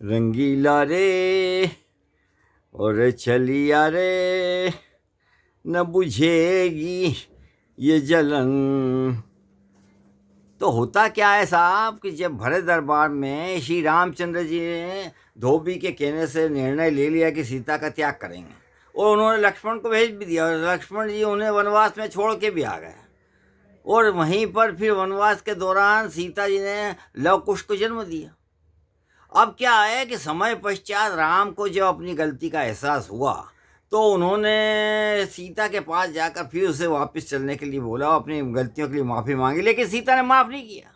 रंगीला रे और चलिया रे, न बुझेगी ये जलन। तो होता क्या है साहब कि जब भरे दरबार में श्री रामचंद्र जी ने धोबी के कहने से निर्णय ले लिया कि सीता का त्याग करेंगे, और उन्होंने लक्ष्मण को भेज भी दिया, और लक्ष्मण जी उन्हें वनवास में छोड़ के भी आ गए। और वहीं पर फिर वनवास के दौरान सीता जी ने लव कुश को जन्म दिया। अब क्या है कि समय पश्चात राम को जब अपनी गलती का एहसास हुआ तो उन्होंने सीता के पास जाकर फिर उसे वापस चलने के लिए बोला, अपनी गलतियों के लिए माफ़ी मांगी, लेकिन सीता ने माफ़ नहीं किया।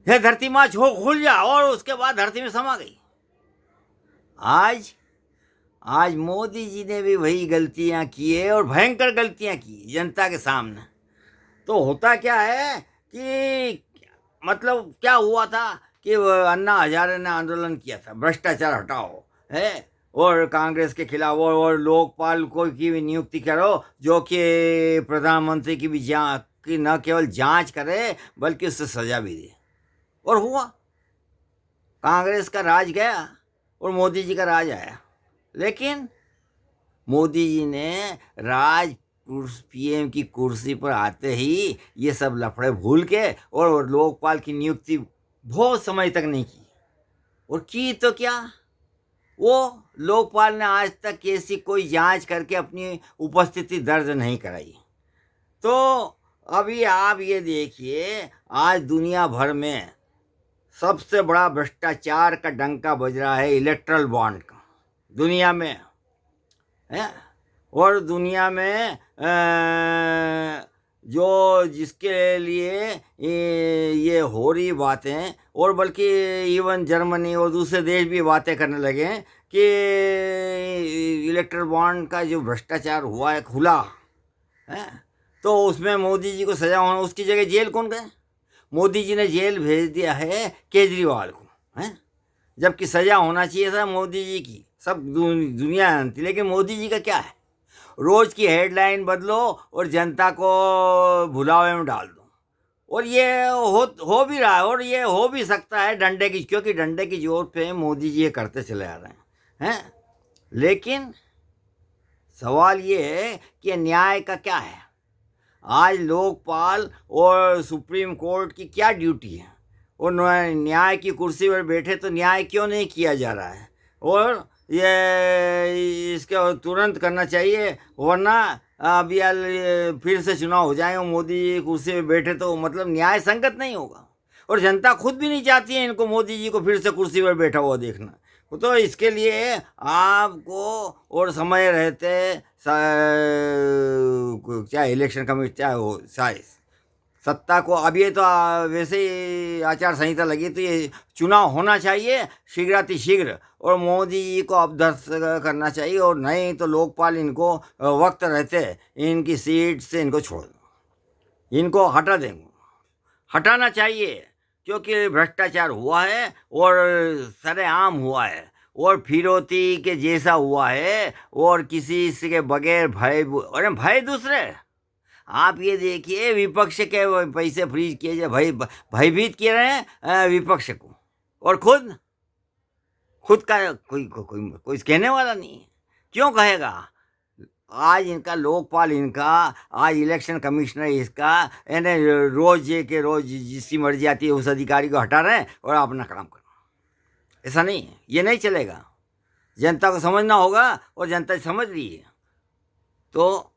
यह धरती माँ छो खुल जा, और उसके बाद धरती में समा गई। आज आज मोदी जी ने भी वही गलतियां की है, और भयंकर गलतियां की जनता के सामने। तो होता क्या है कि मतलब क्या हुआ था कि अन्ना हजारे ने आंदोलन किया था, भ्रष्टाचार हटाओ है, और कांग्रेस के खिलाफ, और लोकपाल को की भी नियुक्ति करो जो कि प्रधानमंत्री की भी की न केवल जांच करे बल्कि उससे सजा भी दे। और हुआ, कांग्रेस का राज गया और मोदी जी का राज आया। लेकिन मोदी जी ने राज पीएम की कुर्सी पर आते ही ये सब लफड़े भूल के और लोकपाल की नियुक्ति बहुत समय तक नहीं की। और की तो क्या, वो लोकपाल ने आज तक ऐसी कोई जांच करके अपनी उपस्थिति दर्ज नहीं कराई। तो अभी आप ये देखिए, आज दुनिया भर में सबसे बड़ा भ्रष्टाचार का डंका बज रहा है इलेक्ट्रल बॉन्ड का, दुनिया में है। और दुनिया में जो जिसके लिए ये हो रही बातें, और बल्कि इवन जर्मनी और दूसरे देश भी बातें करने लगे हैं कि इलेक्ट्रल बॉन्ड का जो भ्रष्टाचार हुआ है खुला है, तो उसमें मोदी जी को सजा होना, उसकी जगह जेल कौन गए? मोदी जी ने जेल भेज दिया है केजरीवाल को, है, जबकि सजा होना चाहिए था मोदी जी की। सब दुनिया जानती, लेकिन मोदी जी का क्या है, रोज की हेडलाइन बदलो और जनता को भुलावे में डाल दो। और ये हो भी रहा है, और ये हो भी सकता है डंडे की, क्योंकि डंडे की जोर पे मोदी जी ये करते चले आ रहे हैं। लेकिन सवाल ये है कि न्याय का क्या है? आज लोकपाल और सुप्रीम कोर्ट की क्या ड्यूटी है? और न्याय की कुर्सी पर बैठे तो न्याय क्यों नहीं किया जा रहा है? और ये इसके तुरंत करना चाहिए, वरना अभी फिर से चुनाव हो जाएंगे, मोदी कुर्सी पे बैठे तो मतलब न्याय संगत नहीं होगा। और जनता खुद भी नहीं चाहती है इनको, मोदी जी को फिर से कुर्सी पर बैठा हुआ देखना। तो इसके लिए आपको और समय रहते चाहे इलेक्शन कमीशन चाहे हो सत्ता को, अब ये तो वैसे ही आचार संहिता लगी, तो ये चुनाव होना चाहिए शीघ्रातिशीघ्र, और मोदी जी को अवध्वस्त करना चाहिए, और नहीं तो लोकपाल इनको वक्त रहते इनकी सीट से इनको छोड़ दो, इनको हटा देंगे, हटाना चाहिए, क्योंकि भ्रष्टाचार हुआ है और सरेआम हुआ है, और फिरौती के जैसा हुआ है, और किसी के बगैर अरे भय दूसरे। आप ये देखिए, विपक्ष के पैसे फ्रीज किए जाए, भयभीत किए रहे हैं विपक्ष को, और खुद का कोई कहने वाला नहीं है। क्यों कहेगा? आज इनका लोकपाल, इनका आज इलेक्शन कमिश्नर इसका, यानी रोज के रोज जिसकी मर्जी आती है उस अधिकारी को हटा रहे हैं और अपना काम कर रहे हैं। ऐसा नहीं है, ये नहीं चलेगा। जनता को समझना होगा, और जनता समझ रही है। तो